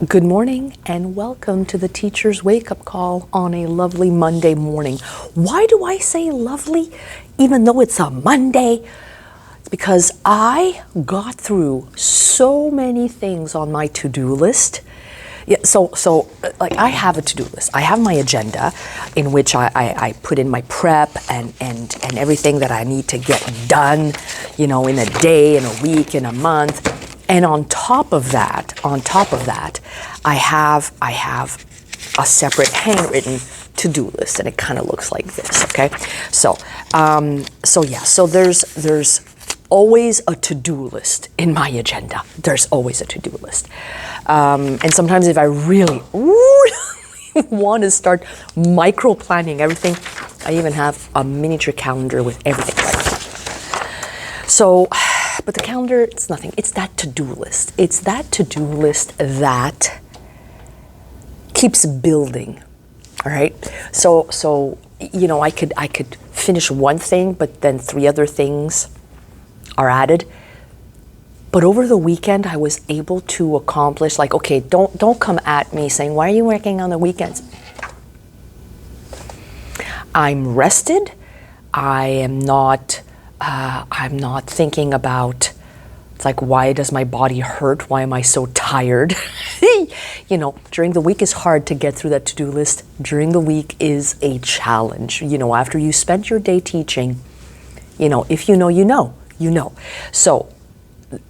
Good morning and welcome to the Teacher's Wake-Up Call on a lovely Monday morning. Why do I say lovely even though it's a Monday? It's because I got through so many things on my to-do list. Like I have a to-do list. I have my agenda in which I put in my prep and everything that I need to get done, in a day, in a week, in a month. And on top of that, I have a separate handwritten to-do list, and it kind of looks like this. Okay, so there's always a to-do list in my agenda. There's always a to-do list, and sometimes if I really want to start micro-planning everything, I even have a miniature calendar with everything like so. But the calendar, it's nothing. It's that to-do list. It's that to-do list that keeps building. All right. So I could finish one thing, but then three other things are added. But over the weekend, I was able to accomplish, okay, don't come at me saying, why are you working on the weekends? I'm rested. I'm not thinking about, it's like, why does my body hurt? Why am I so tired? During the week is hard to get through that to-do list. During the week is a challenge. After you spent your day teaching, if you know, you know. So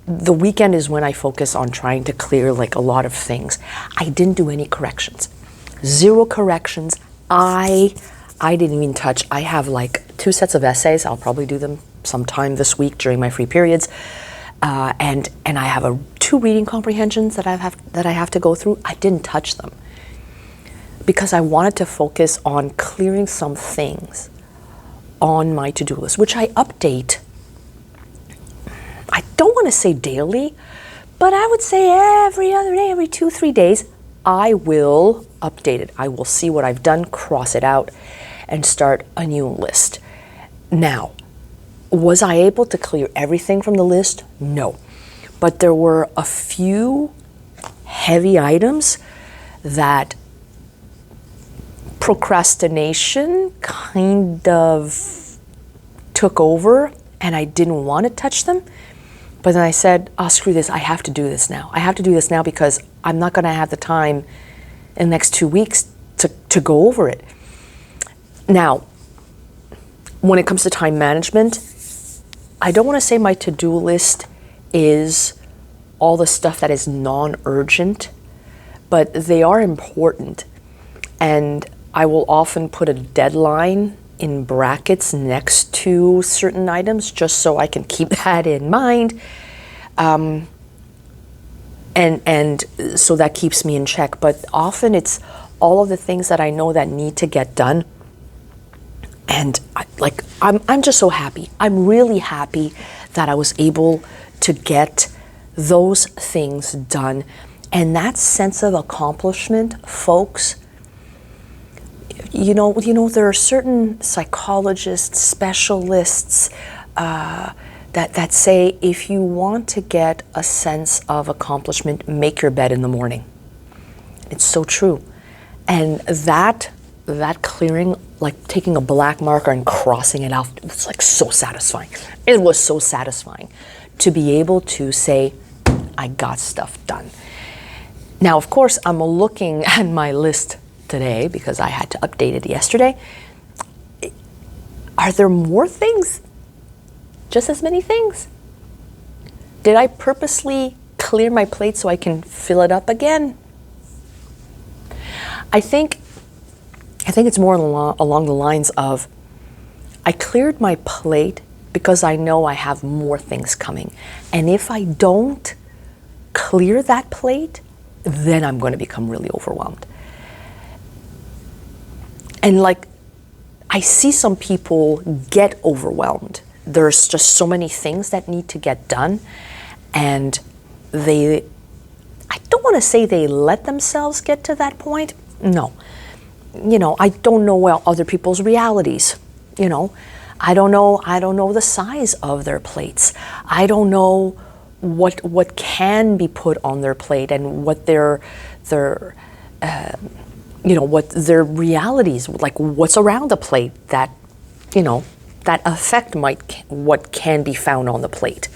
the weekend is when I focus on trying to clear a lot of things. I didn't do any corrections. Zero corrections. I didn't even touch. I have 2 sets of essays. I'll probably do them sometime this week during my free periods, and I have 2 reading comprehensions that I have to go through. I didn't touch them because I wanted to focus on clearing some things on my to-do list, which I update. I don't want to say daily, but I would say every other day, every 2-3 days, I will update it. I will see what I've done, cross it out, and start a new list. Now, was I able to clear everything from the list? No. But there were a few heavy items that procrastination kind of took over, and I didn't want to touch them. But then I said, oh, screw this, I have to do this now. I have to do this now because I'm not going to have the time in the next 2 weeks to go over it. Now, when it comes to time management, I don't want to say my to-do list is all the stuff that is non-urgent, but they are important. And I will often put a deadline in brackets next to certain items just so I can keep that in mind. And so that keeps me in check. But often it's all of the things that I know that need to get done. And I'm just so happy. I'm really happy that I was able to get those things done. And that sense of accomplishment, folks, there are certain psychologists, specialists that say if you want to get a sense of accomplishment, make your bed in the morning. It's so true. And that clearing, taking a black marker and crossing it out, it's so satisfying. It was so satisfying to be able to say, I got stuff done. Now, of course, I'm looking at my list today because I had to update it yesterday. Are there more things? Just as many things? Did I purposely clear my plate so I can fill it up again? I think it's more along the lines of I cleared my plate because I know I have more things coming. And if I don't clear that plate, then I'm going to become really overwhelmed. And I see some people get overwhelmed. There's just so many things that need to get done, and I don't want to say they let themselves get to that point. No. I don't know other people's realities. I don't know the size of their plates. I don't know what can be put on their plate and what their what their realities, like what's around the plate that, that affect what can be found on the plate.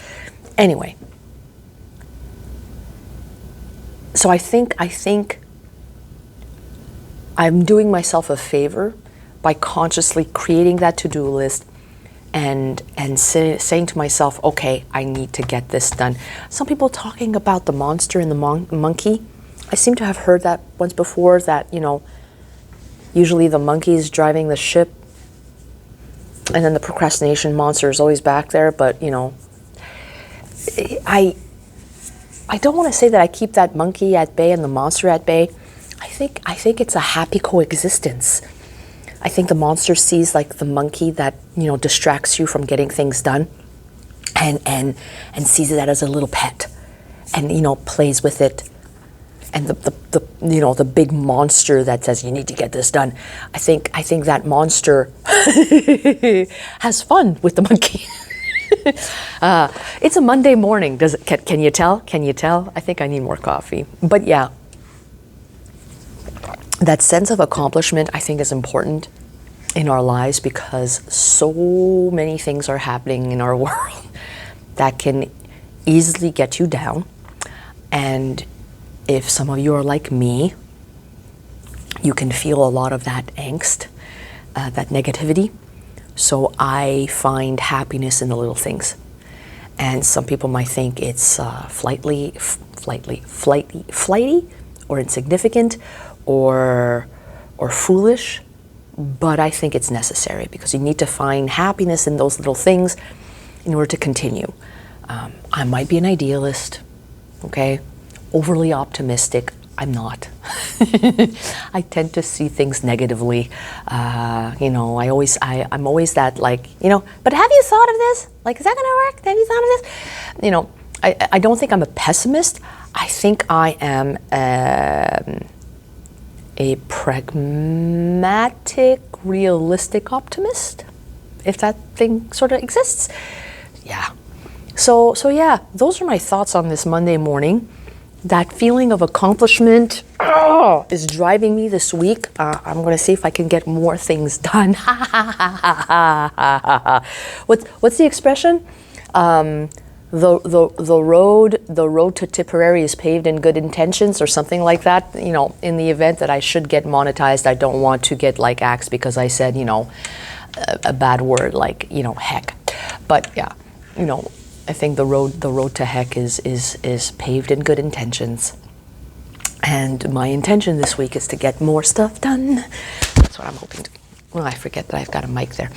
Anyway, so I think I'm doing myself a favor by consciously creating that to-do list and saying to myself, okay, I need to get this done. Some people talking about the monster and the monkey. I seem to have heard that once before, that, usually the monkey is driving the ship and then the procrastination monster is always back there. But, I don't want to say that I keep that monkey at bay and the monster at bay. I think it's a happy coexistence. I think the monster sees like the monkey that, distracts you from getting things done and sees that as a little pet and, plays with it. And the big monster that says you need to get this done. I think that monster has fun with the monkey. It's a Monday morning. Can you tell? Can you tell? I think I need more coffee. But yeah, that sense of accomplishment I think is important in our lives, because so many things are happening in our world that can easily get you down. And if some of you are like me, you can feel a lot of that angst, that negativity. So I find happiness in the little things. And some people might think it's flighty, or insignificant, or foolish. But I think it's necessary, because you need to find happiness in those little things in order to continue. I might be an idealist, okay? Overly optimistic. I'm not. I tend to see things negatively. I'm always that, like, but have you thought of this? Like, is that going to work? Have you thought of this? I don't think I'm a pessimist. I think I am a pragmatic, realistic optimist, if that thing sort of exists. Yeah. So yeah, those are my thoughts on this Monday morning. That feeling of accomplishment is driving me this week. I'm going to see if I can get more things done. What's the expression? The road to Tipperary is paved in good intentions, or something like that. In the event that I should get monetized, I don't want to get like axed because I said, a bad word like, heck. But yeah, I think the road to heck is paved in good intentions. And my intention this week is to get more stuff done. That's what I'm hoping to. Well, I forget that I've got a mic there.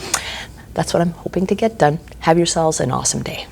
That's what I'm hoping to get done. Have yourselves an awesome day.